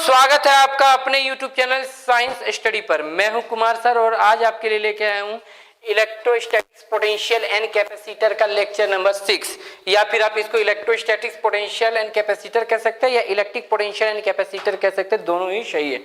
स्वागत है आपका अपने YouTube चैनल साइंस स्टडी पर। मैं हूं कुमार सर और आज आपके लिए लेके आया हूं इलेक्ट्रोस्टैटिक्स पोटेंशियल एंड कैपेसिटर का लेक्चर नंबर 6, या फिर आप इसको इलेक्ट्रोस्टैटिक्स पोटेंशियल एंड कैपेसिटर कह सकते हैं या इलेक्ट्रिक पोटेंशियल एंड कैपेसिटर कह सकते हैं, दोनों ही सही है।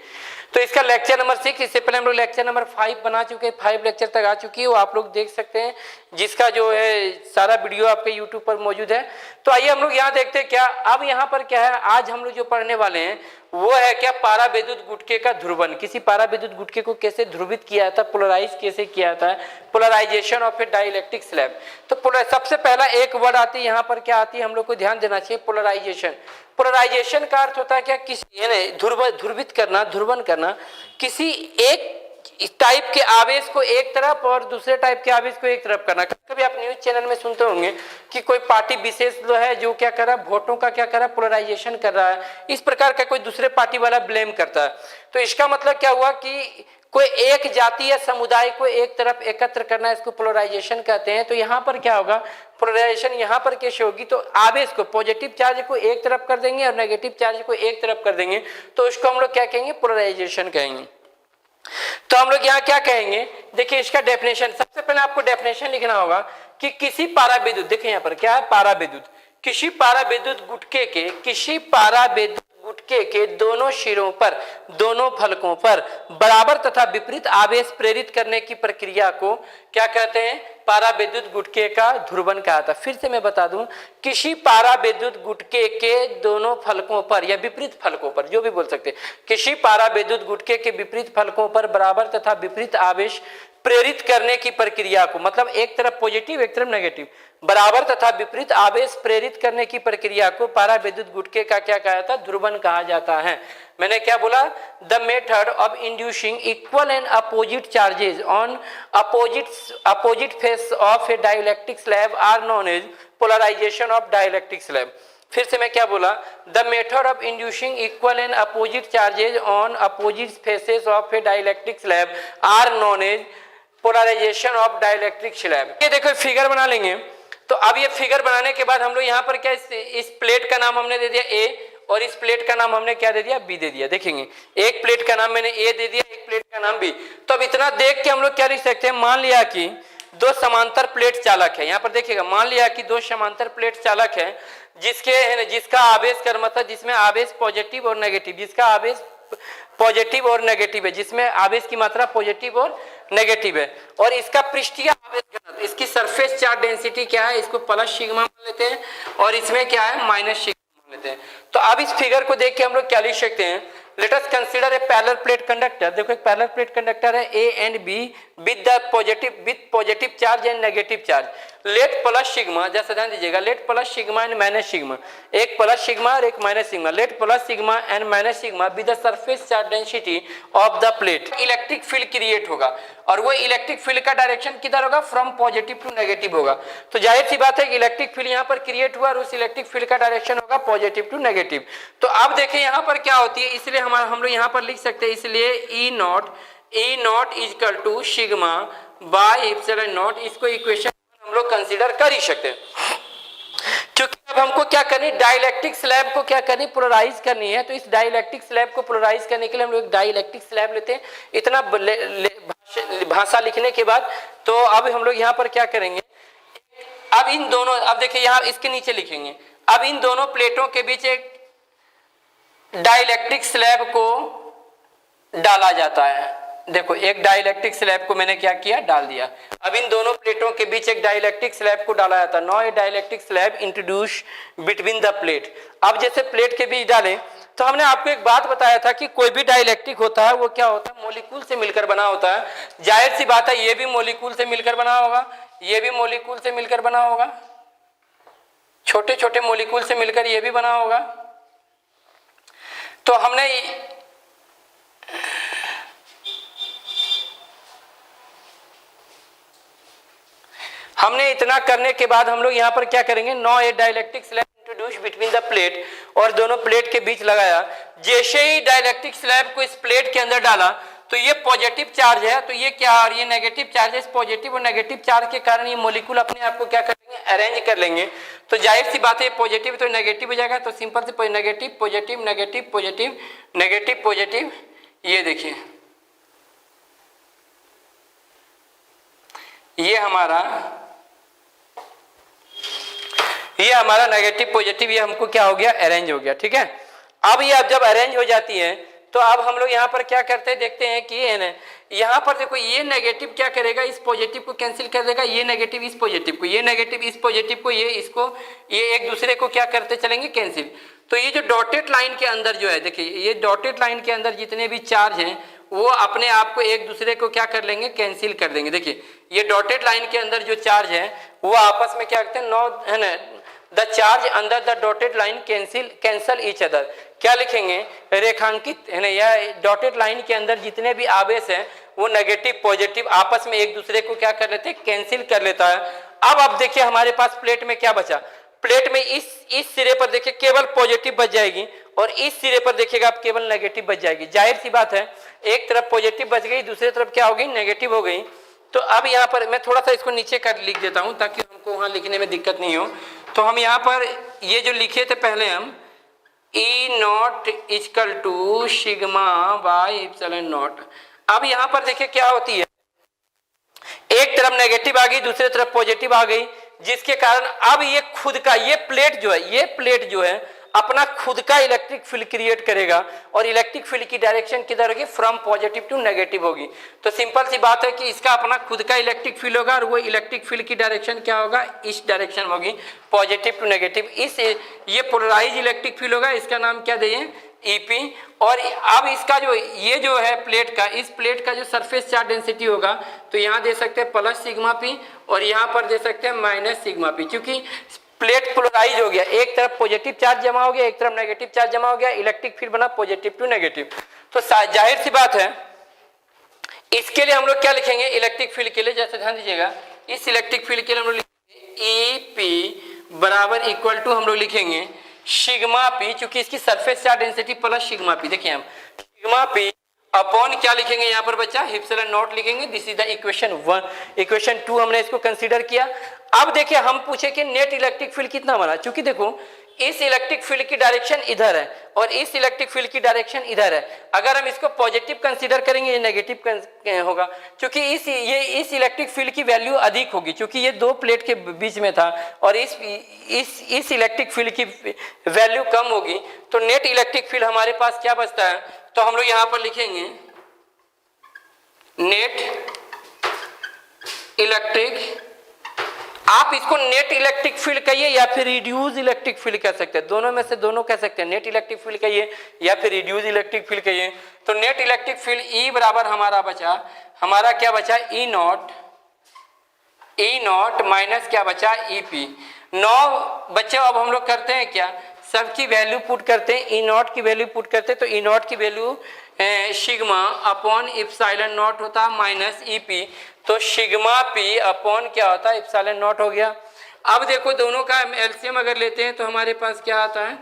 तो इसका लेक्चर नंबर 6, इससे पहले हम लोग लेक्चर नंबर 5 बना चुके हैं, 5 लेक्चर तक आ चुकी है, वो आप लोग देख सकते हैं, जिसका जो है सारा वीडियो आपके यूट्यूब पर मौजूद है। तो आइए हम लोग यहाँ देखते हैं क्या अब यहाँ पर क्या है। आज हम लोग जो पढ़ने वाले हैं वो है क्या, पारा विद्युत गुटके का ध्रुवन। किसी पारा विद्युत गुटके को कैसे ध्रुवित किया था, पोलराइज कैसे किया था, polarization of a dielectric slab. तो सबसे पहला एक वर्ड आती है यहाँ पर, क्या आती है, हम लोग को ध्यान देना चाहिए, पोलराइजेशन। पोलराइजेशन का अर्थ होता है क्या, किसी ध्रुवित करना, ध्रुवन करना, किसी एक टाइप के आवेश को एक तरफ और दूसरे टाइप के आवेश को एक तरफ करना। कभी आप न्यूज चैनल में सुनते होंगे कि कोई पार्टी विशेष जो है जो क्या कर रहा है, वोटों का क्या कर रहा है, पोलराइजेशन कर रहा है, इस प्रकार का कोई दूसरे पार्टी वाला ब्लेम करता है। तो इसका मतलब क्या हुआ कि कोई एक जाति या समुदाय को एक तरफ एकत्र करना, इसको पोलराइजेशन कहते हैं। तो यहाँ पर क्या होगा, पोलराइजेशन यहाँ पर कैसे होगी, तो आवेश को, पॉजिटिव चार्ज को एक तरफ कर देंगे और नेगेटिव चार्ज को एक तरफ कर देंगे, तो उसको हम लोग क्या कहेंगे, पोलराइजेशन कहेंगे। तो हम लोग यहाँ क्या कहेंगे, देखिए इसका डेफिनेशन, सबसे पहले आपको डेफिनेशन लिखना होगा कि किसी पारा विद्युत, देखिए यहाँ पर क्या है, पारा विद्युत, किसी पारा विद्युत गुटके के, किसी पारा विद्युत गुटके के दोनों सिरों पर, दोनों फलकों पर बराबर तथा विपरीत आवेश प्रेरित करने की प्रक्रिया को क्या कहते हैं, पारा विद्युत गुटके का ध्रुवन कहा था। फिर से मैं बता दूं, किसी पारा विद्युत गुटके के दोनों फलकों पर या विपरीत फलकों पर, जो भी बोल सकते हैं, किसी पारा विद्युत गुटके के विपरीत फलकों पर बराबर तथा विपरीत आवेश प्रेरित करने की प्रक्रिया को, मतलब एक तरफ पॉजिटिव एक तरफ नेगेटिव, बराबर तथा विपरीत आवेश प्रेरित करने की प्रक्रिया को पारा विद्युत गुटके का क्या कहा जाता है, ध्रुवन कहा जाता है। मैंने क्या बोला, the method of inducing equal and opposite charges on opposite face of a dielectric slab are known as polarization of dielectric slab. फिर से मैं क्या बोला, the method of inducing equal and opposite charges on opposite faces of a dielectric slab are known as polarization of dielectric slab. ये देखो figure बना लेंगे। तो अब ये फिगर बनाने के बाद हम लोग यहाँ पर क्या, इस प्लेट का नाम हमने दे दिया ए और इस प्लेट का नाम हमने क्या दे दिया, बी दे दिया। देखेंगे एक प्लेट का नाम मैंने ए दे दिया, एक प्लेट का नाम बी। तो अब इतना देख के हम लोग क्या लिख सकते हैं, मान लिया कि दो समांतर प्लेट चालक है। यहाँ पर देखिएगा, मान लिया कि दो समांतर प्लेट चालक है जिसका आवेश कर्म था, जिसमें आवेश पॉजिटिव और नेगेटिव, जिसका आवेश पॉजिटिव और नेगेटिव है, जिसमें आवेश की मात्रा पॉजिटिव और नेगेटिव है, और इसका पृष्ठीय आवेश घनत्व, इसकी सरफेस चार्ज डेंसिटी क्या है, इसको प्लस सिग्मा मान लेते हैं, और इसमें क्या है, माइनस सिग्मा मान लेते हैं। तो अब इस फिगर को देख के हम लोग क्या लिख सकते हैं, let us consider a parallel plate conductor. देखो एक पैरेलल प्लेट कंडक्टर है A and be with positive charge and negative charge. Late plus sigma, जैसा ध्यान दीजिएगा, late plus sigma and minus sigma, एक प्लस सिग्मा और एक minus sigma, late plus sigma and minus sigma with the surface charge density of the plate. Electric field create होगा और वो electric field का डायरेक्शन किधर होगा, फ्रॉम पॉजिटिव टू नेगेटिव होगा। तो जाहिर सी बात है कि इलेक्ट्रिक फील्ड यहाँ पर क्रिएट हुआ और उस इलेक्ट्रिक फील्ड का डायरेक्शन होगा पॉजिटिव टू नेगेटिव। तो अब देखें यहाँ पर क्या होती है, इसलिए हम लोग यहाँ पर लिख सकते हैं, इसलिए E naught equal to sigma by epsilon naught, इसको इक्वेशन हम लोग कंसीडर कर ही सकते हैं। क्योंकि अब हमको क्या करनी, डाइलेक्ट्रिक स्लैब को क्या करनी, पोलराइज करनी है। तो इस डाइलेक्ट्रिक स्लैब को पोलराइज करने के लिए हम लोग डाइलेक्ट्रिक स्लैब लेते हैं। इतना भाषा लिखने के बाद तो अब हम लोग यहाँ पर क्या करेंगे, अब इन दोनों, अब देखिए यहाँ इसके नीचे लिखेंगे, अब इन दोनों प्लेटों के बीच एक डाइलेक्ट्रिक स्लैब को डाला जाता है। देखो एक डाइलेक्ट्रिक स्लैब को मैंने क्या किया, डाल दिया। अब इन दोनों प्लेटों के बीच एक डाइलेक्ट्रिक स्लैब को डाला जाता है। Now A dielectric slab introduce between the plate. अब जैसे प्लेट के बीच डालें, तो हमने आपको एक बात बताया था कि कोई भी डाइलेक्ट्रिक होता है वो क्या होता है, मॉलिक्यूल से मिलकर बना होता है। जाहिर सी बात है ये भी मॉलिक्यूल से मिलकर बना होगा, ये भी मॉलिक्यूल से मिलकर बना होगा, छोटे छोटे मॉलिक्यूल से मिलकर ये भी बना होगा। तो हमने इतना करने के बाद हम लोग यहाँ पर क्या करेंगे, no a dielectric slab introduce between the plate, और दोनों प्लेट के बीच लगाया। जैसे ही डाइलेक्ट्रिक स्लैब को इस प्लेट के अंदर डाला तो ये पॉजिटिव चार्ज है, तो ये क्या, और ये नेगेटिव चार्ज है। इस पॉजिटिव और नेगेटिव चार्ज के कारण ये मॉलिक्यूल अपने आप को क्या करेंगे, अरेंज कर लेंगे। तो जाहिर सी बात है पॉजिटिव तो नेगेटिव हो जाएगा, तो सिंपल से negative positive negative positive negative positive, ये देखिए ये हमारा नेगेटिव पॉजिटिव ये हमको क्या हो गया, अरेंज हो गया। ठीक है, अब ये जब अरेंज हो जाती है तो अब हम लोग यहाँ पर क्या करते हैं, देखते हैं कि है ना यहाँ पर देखो ये नेगेटिव क्या करेगा, इस पॉजिटिव को कैंसिल कर देगा, ये नेगेटिव इस पॉजिटिव को, ये नेगेटिव इस पॉजिटिव को, ये इसको, ये एक दूसरे को क्या करते चलेंगे, कैंसिल। तो ये जो डॉटेड लाइन के अंदर जो है, देखिए ये डॉटेड लाइन के अंदर जितने भी चार्ज हैं वो अपने आप को एक दूसरे को क्या कर लेंगे, कैंसिल कर देंगे। देखिए ये डॉटेड लाइन के अंदर जो चार्ज है वो आपस में क्या करते हैं, नो है ना, the charge under the dotted line cancel each other. क्या लिखेंगे, रेखांकित है ना, या डॉटेड लाइन के अंदर जितने भी आवेश हैं वो नेगेटिव पॉजिटिव आपस में एक दूसरे को क्या कर लेते हैं, कैंसिल कर लेता है। अब देखिए हमारे पास प्लेट में क्या बचा, प्लेट में इस सिरे पर देखिए केवल पॉजिटिव बच जाएगी और इस सिरे पर देखिएगा आप केवल नेगेटिव बच जाएगी। जाहिर सी बात है एक तरफ पॉजिटिव बच गई, दूसरी तरफ क्या हो गई, नेगेटिव हो गई। तो अब यहाँ पर मैं थोड़ा सा इसको नीचे कर लिख देता हूँ ताकि हमको वहाँ लिखने में दिक्कत नहीं हो। तो हम यहाँ पर ये जो लिखे थे पहले हम E naught equal to sigma by epsilon naught. अब यहाँ पर देखिए क्या होती है, एक तरफ नेगेटिव आ गई दूसरी तरफ पॉजिटिव आ गई, जिसके कारण अब ये खुद का ये प्लेट जो है अपना खुद का इलेक्ट्रिक फील्ड क्रिएट करेगा और इलेक्ट्रिक फील्ड की डायरेक्शन किधर होगी, फ्रॉम पॉजिटिव टू नेगेटिव होगी। तो सिंपल सी बात है कि इसका अपना खुद का इलेक्ट्रिक फील्ड होगा और वो इलेक्ट्रिक फील्ड की डायरेक्शन क्या होगा, इस डायरेक्शन होगी, पॉजिटिव टू नेगेटिव। इस ये पोलराइज इलेक्ट्रिक फील्ड होगा, इसका नाम क्या दें, ईपी। और अब इसका जो है प्लेट का, इस प्लेट का जो सरफेस चार्ज डेंसिटी होगा तो यहाँ दे सकते हैं प्लस सिग्मा पी और यहाँ पर दे सकते हैं माइनस सिग्मा पी, क्योंकि प्लेट पोलराइज हो गया, एक तरफ पॉजिटिव चार्ज जमा हो गया, एक तरफ नेगेटिव चार्ज जमा हो गया, इलेक्ट्रिक फील्ड बना पॉजिटिव टू नेगेटिव। तो जाहिर सी बात है इसके लिए हम लोग क्या लिखेंगे, इलेक्ट्रिक फील्ड के लिए, जैसे ध्यान दीजिएगा, इस इलेक्ट्रिक फील्ड के लिए हम लोग लिखेंगे ईपी बराबर इक्वल टू हम लोग लिखेंगे सिग्मा पी, क्योंकि इसकी surface charge density plus sigma P. देखिए हम सिग्मा पी अपॉन क्या लिखेंगे यहाँ पर बच्चा, एप्सिलॉन नॉट लिखेंगे। This is the equation 1। Equation 2 हमने इसको कंसीडर किया। अब देखिए हम पूछे कि नेट इलेक्ट्रिक फील्ड कितना बना, क्योंकि देखो इस इलेक्ट्रिक फील्ड की डायरेक्शन इधर है और इस इलेक्ट्रिक फील्ड की डायरेक्शन इधर है। अगर हम इसको पॉजिटिव कंसीडर करेंगे ये नेगेटिव होगा, क्योंकि इस इलेक्ट्रिक फील्ड की वैल्यू अधिक होगी, क्योंकि ये दो प्लेट के बीच में था और इस इलेक्ट्रिक फील्ड की वैल्यू कम होगी। तो नेट इलेक्ट्रिक फील्ड हमारे पास क्या बचता है, तो हम लोग यहाँ पर लिखेंगे नेट इलेक्ट्रिक, आप इसको नेट इलेक्ट्रिक फील्ड कहिए या फिर रिड्यूस इलेक्ट्रिक फील्ड कह सकते हैं, दोनों में से दोनों कह सकते हैं, नेट इलेक्ट्रिक फील्ड कहिए या फिर रिड्यूस इलेक्ट्रिक फील्ड कहिए। तो नेट इलेक्ट्रिक फील्ड ई बराबर हमारा क्या बचा, ई नॉट माइनस क्या बचा, ई पी। 9 बच्चे अब हम लोग करते हैं क्या, सबकी वैल्यू पुट करते हैं, ई नॉट की वैल्यू पुट करते हैं। तो ई नॉट की value sigma upon epsilon not होता है माइनस ई पी, तो सिग्मा पी अपॉन क्या होता है, एप्सिलॉन नॉट हो गया। अब देखो दोनों का एलसीएम अगर लेते हैं तो हमारे पास क्या आता है,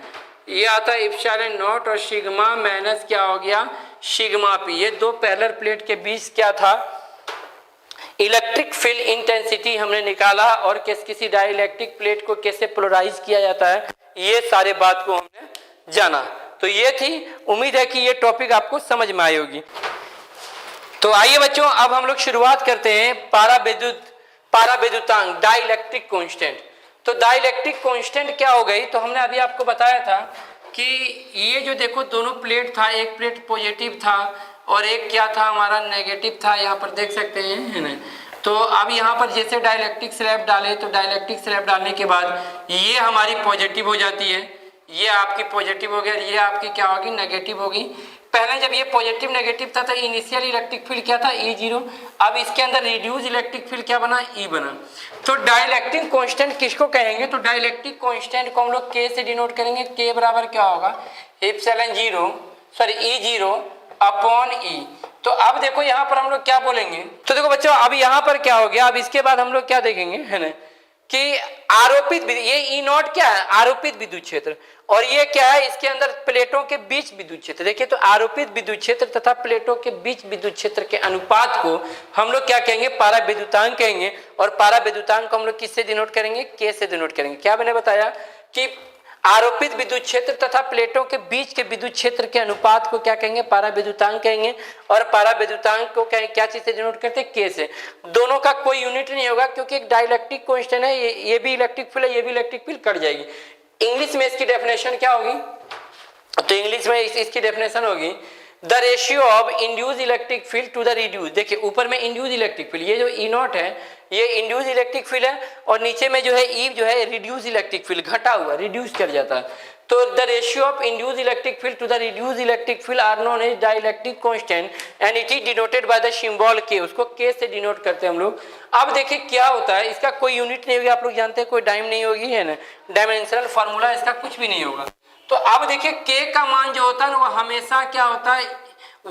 ये आता है एप्सिलॉन नॉट और सिग्मा माइनस क्या हो गया, सिग्मा पी। ये दो पैरेलल प्लेट के बीच क्या था, इलेक्ट्रिक फील्ड इंटेंसिटी हमने निकाला और किसी डाइलेक्ट्रिक प्लेट को कैसे पोलराइज किया जाता है, ये सारे बात को हमने जाना। तो ये थी, उम्मीद है कि ये टॉपिक आपको समझ में आई होगी। तो आइए बच्चों अब हम लोग शुरुआत करते हैं पाराविद्युतांक डाइलेक्ट्रिक कांस्टेंट। तो डाइलेक्ट्रिक कांस्टेंट क्या हो गई, तो हमने अभी आपको बताया था कि ये जो देखो दोनों प्लेट था, एक प्लेट पॉजिटिव था और एक क्या था हमारा नेगेटिव था, यहाँ पर देख सकते हैं है ना। तो अब यहाँ पर जैसे डाइलेक्ट्रिक स्लैब डाले तो डाइलेक्ट्रिक स्लैब डालने के बाद ये हमारी पॉजिटिव हो जाती है, ये आपकी पॉजिटिव हो गया, ये आपकी क्या होगी, नेगेटिव होगी। पहले जब ये पॉजिटिव नेगेटिव था तो इनिशियल इलेक्ट्रिक फील्ड क्या था, E0। अब इसके अंदर रिड्यूस इलेक्ट्रिक फील्ड क्या बना, E बना। तो डाइलेक्ट्रिक कांस्टेंट किसको कहेंगे, तो डाइलेक्ट्रिक कांस्टेंट को हम लोग K से डिनोट करेंगे। K बराबर क्या होगा, E0 अपॉन E। तो अब देखो यहाँ पर हम लोग क्या बोलेंगे, तो देखो बच्चों अब यहाँ पर क्या हो गया, अब इसके बाद हम लोग क्या देखेंगे है ना, कि आरोपित ये ई नॉट क्या है, आरोपित विद्युत क्षेत्र, और ये क्या है, इसके अंदर प्लेटों के बीच विद्युत क्षेत्र। देखिए तो आरोपित विद्युत क्षेत्र तथा प्लेटों के बीच विद्युत क्षेत्र के अनुपात को हम लोग क्या कहेंगे, पारा विद्युतांक कहेंगे। और पारा विद्युतांक को हम लोग किससे डिनोट करेंगे, के से डिनोट करेंगे। क्या मैंने बताया कि आरोपित विद्युत क्षेत्र तथा प्लेटों के बीच के विद्युत क्षेत्र के अनुपात को क्या कहेंगे, पारा विद्युतांक कहेंगे। और पारा विद्युतांक को क्या चीज से डिनोट करते हैं, के से। दोनों का कोई यूनिट नहीं होगा क्योंकि एक डाइलेक्ट्रिक कांस्टेंट है, ये भी इलेक्ट्रिक फील्ड है, ये भी इलेक्ट्रिक फील्ड कट जाएगी। इंग्लिश में इसकी डेफिनेशन क्या होगी, तो इंग्लिश में इसकी डेफिनेशन होगी the ratio of induce electric field to the reduce. देखिए ऊपर में इंड्यूस इलेक्ट्रिक फील्ड, ये जो ई नॉट है ये इंड्यूस इलेक्ट्रिक फील्ड है, और नीचे में जो है ई जो है रिड्यूस इलेक्ट्रिक फील्ड, घटा हुआ, रिड्यूस कर जाता है। तो the ratio of induce electric field to the reduce electric field are known as dielectric constant and it is denoted by the symbol K, उसको के से डिनोट करते हैं हम लोग। अब देखिए क्या होता है, इसका कोई यूनिट नहीं होगी, आप लोग जानते हैं, कोई टाइम नहीं होगी, है ना, डायमेंशनल फार्मूला इसका कुछ भी नहीं होगा। तो अब देखिए के का मान जो होता है ना वो हमेशा क्या होता है,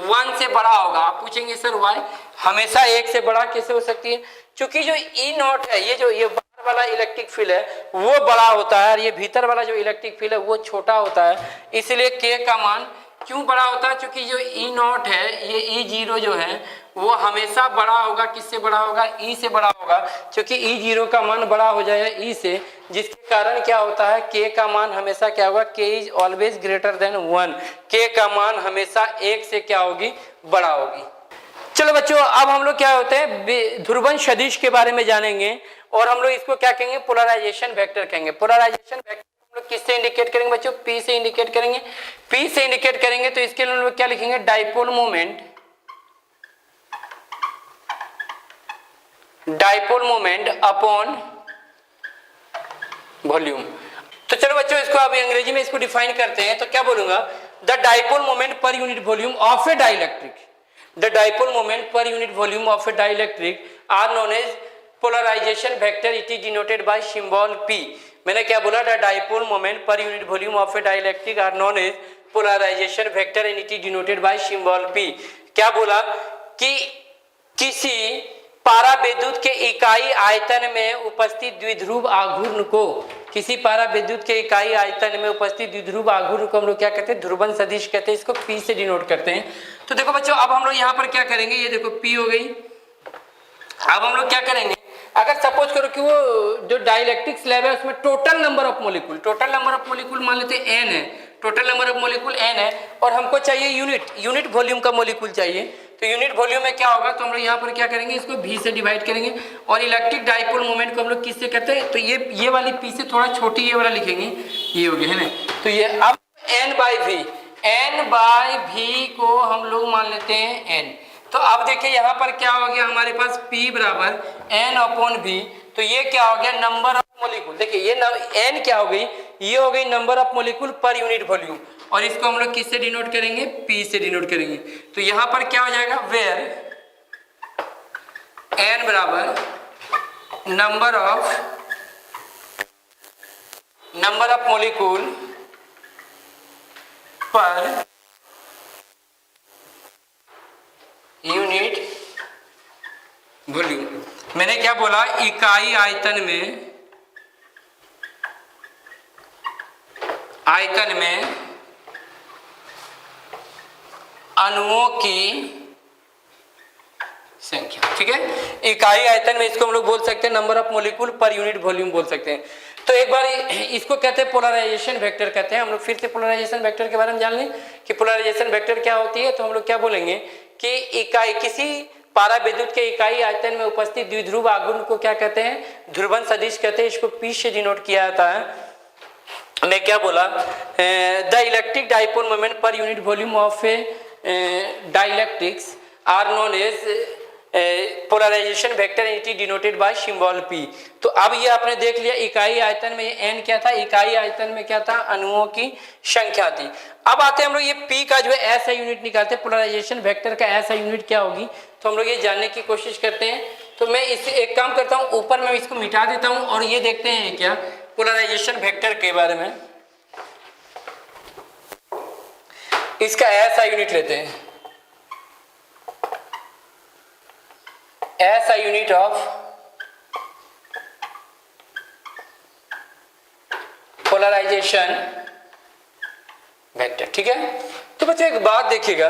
1 से बड़ा होगा। आप पूछेंगे सर वाई, हमेशा 1 से बड़ा कैसे हो सकती है, क्योंकि जो ई नॉट है, ये जो ये बाहर वाला इलेक्ट्रिक फील्ड है वो बड़ा होता है और ये भीतर वाला जो इलेक्ट्रिक फील्ड है वो छोटा होता है। इसलिए के का मान क्यों बड़ा होता है, क्योंकि जो ई नॉट है, ये ई जीरो जो है वो हमेशा बड़ा होगा, किससे बड़ा होगा, ई से बड़ा होगा, क्योंकि ई जीरो का मान बड़ा हो जाएगा ई से, जिसके कारण क्या होता है, के का मान हमेशा क्या होगा, के इज ऑलवेज ग्रेटर देन 1, के का मान हमेशा 1 से क्या होगी, बड़ा होगी। चलो बच्चों अब हम लोग क्या होते हैं, ध्रुवन सदिश के बारे में जानेंगे, और हम लोग इसको क्या कहेंगे, पोलराइजेशन वेक्टर कहेंगे। पोलराइजेशन वेक्टर हम लोग किससे इंडिकेट करेंगे बच्चों, पी से इंडिकेट करेंगे। पी से इंडिकेट करेंगे तो इसके लिए हम लोग क्या लिखेंगे, dipole moment, dipole moment upon volume. तो चलो बच्चों इसको अभी अंग्रेजी में इसको डिफाइन करते हैं, तो क्या बोलूंगा, the dipole moment per unit volume of a dielectric, the dipole moment per unit volume of a dielectric are known as polarization vector, it is denoted by symbol P. मैंने क्या बोला, the dipole moment per unit volume of a dielectric are known as polarization vector and it is denoted by symbol P. क्या बोला कि किसी पारा विद्युत के इकाई आयतन में उपस्थित द्विध्रुव आघूर्ण को, किसी पारा विद्युत के इकाई आयतन में उपस्थित द्विध्रुव आघूर्ण को हम लोग क्या कहते हैं, ध्रुवन सदिश कहते हैं, इसको पी से डिनोट करते हैं। तो देखो बच्चों अब हम लोग यहाँ पर क्या करेंगे, ये देखो पी हो गई। अब हम लोग क्या करेंगे, अगर सपोज करो कि वो जो डाइलेक्ट्रिक स्लैब है उसमें total number of molecule, total number of molecule मान लेते हैं n है, total number of molecule n है, और हमको चाहिए यूनिट वॉल्यूम का मोलिक्यूल चाहिए। तो यूनिट वॉल्यूम में क्या होगा, तो हम लोग यहाँ पर क्या करेंगे, इसको v से डिवाइड करेंगे, और इलेक्ट्रिक डाइपोल मोमेंट को हम लोग किससे करते हैं, तो ये वाली p से थोड़ा छोटी ये वाला लिखेंगे, ये हो गया है ना। तो ये अब n बाई v को हम लोग मान लेते हैं n। तो अब देखिए यहाँ पर क्या हो गया, हमारे पास p बराबर n अपॉन v, तो ये क्या हो गया, नंबर ऑफ मोलिक्यूल। देखिए ये n क्या हो गई, ये हो गई नंबर ऑफ मोलिक्यूल पर यूनिट वॉल्यूम, और इसको हम लोग किससे डिनोट करेंगे, p से डिनोट करेंगे। तो यहाँ पर क्या हो जाएगा, वेयर n बराबर नंबर ऑफ मोलिक्यूल पर यूनिट वॉल्यूम। मैंने क्या बोला, इकाई आयतन में अणुओं की संख्या, ठीक है। इकाई आयतन में इसको हम लोग बोल सकते हैं नंबर ऑफ मोलिक्यूल पर यूनिट वॉल्यूम बोल सकते हैं। तो एक बार इसको कहते हैं पोलराइजेशन वेक्टर कहते हैं। हम लोग फिर से पोलराइजेशन वेक्टर के बारे में जान लें कि पोलराइजेशन वेक्टर क्या होती है। तो हम लोग क्या बोलेंगे कि इकाई, किसी पारा विद्युत के इकाई आयतन में उपस्थित द्विध्रुव आघूर्ण को क्या कहते हैं, ध्रुवन सदिश कहते हैं। इसको पी से डिनोट किया जाता है। मैं क्या बोला, the electric dipole moment per unit volume of dielectrics are known as polarization vector, it is denoted by symbol P. तो अब ये आपने देख लिया, इकाई आयतन में एन क्या था, इकाई आयतन में क्या था, अणुओं की संख्या थी। अब आते हैं हम लोग ये पी का जो है ऐसा यूनिट निकालते हैं, पोलराइजेशन वेक्टर का ऐसा यूनिट क्या होगी। तो हम लोग ये जानने की कोशिश करते हैं। तो मैं इससे एक काम करता हूँ, ऊपर मैं इसको मिटा देता हूँ और ये देखते हैं क्या पोलराइजेशन वेक्टर के बारे में। इसका ऐसा यूनिट लेते हैं, ऐसा यूनिट ऑफ पोलराइजेशन वेक्टर। ठीक है, तो बच्चों एक बात देखिएगा,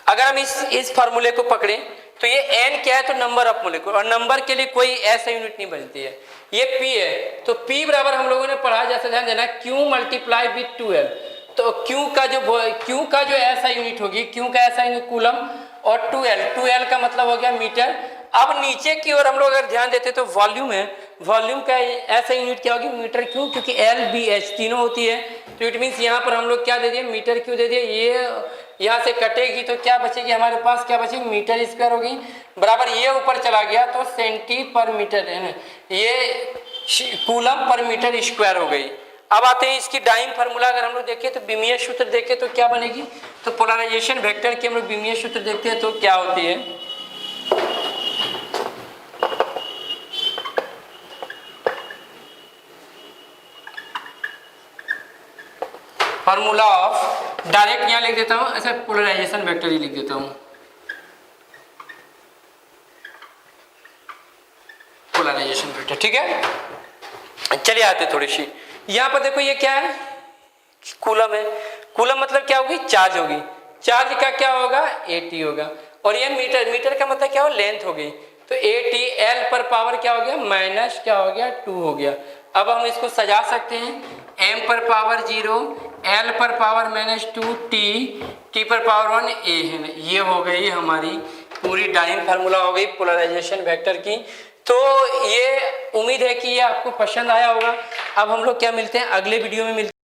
अगर हम इस फार्मूले को पकड़ें तो ये n क्या है, तो नंबर ऑफ मोलिक्यूल, और नंबर के लिए कोई ऐसा यूनिट नहीं बनती है, ये p है। तो p बराबर हम लोगों ने पढ़ा, जैसे ध्यान देना, q मल्टीप्लाई विथ 2l। तो q का जो ऐसा यूनिट होगी, q का ऐसा यूनिट कूलम, और 2l का मतलब हो गया मीटर। अब नीचे की ओर हम लोग अगर ध्यान देते तो वॉल्यूम है, वॉल्यूम का ऐसा यूनिट क्या होगी, मीटर क्यों, क्योंकि एल बी एच तीनों होती है। तो इट मीन्स यहाँ पर हम लोग क्या दे दिए, मीटर क्यों दे दिए, ये यहाँ से कटेगी तो क्या बचेगी हमारे पास, क्या बचेगी, मीटर स्क्वायर होगी, बराबर ये ऊपर चला गया तो सेंटी पर मीटर है ना, ये कूलम पर मीटर स्क्वायर हो गई। अब आते हैं इसकी डाइम फार्मूला, अगर हम लोग देखें तो विमीय सूत्र देखें तो क्या बनेगी, तो पोलराइजेशन वेक्टर की हम लोग विमीय सूत्र देखते हैं तो क्या होती है, फार्मूला ऑफ, डायरेक्ट यहाँ लिख देता हूँ, ऐसा पोलराइजेशन वेक्टर ही लिख देता हूँ, पोलराइजेशन वेक्टर। ठीक है, चलिए आते थोड़ी सी, यहाँ पर देखो ये क्या है, कूलम है, कूलम मतलब क्या होगी, चार्ज होगी, चार्ज का क्या होगा, AT होगा, और ये मीटर, मीटर का मतलब क्या हो, लेंथ हो गई, तो AT, L पर पावर क्या हो गया, माइनस क्या हो गया, 2 हो गया। अब हम इसको सजा सकते हैं, m पर पावर 0, L पर पावर -2, T पर पावर 1, A है ना, ये हो गई हमारी पूरी डाइम फार्मूला हो गई पोलराइजेशन वेक्टर की। तो ये उम्मीद है कि ये आपको पसंद आया होगा। अब हम लोग क्या मिलते हैं, अगले वीडियो में मिलते हैं।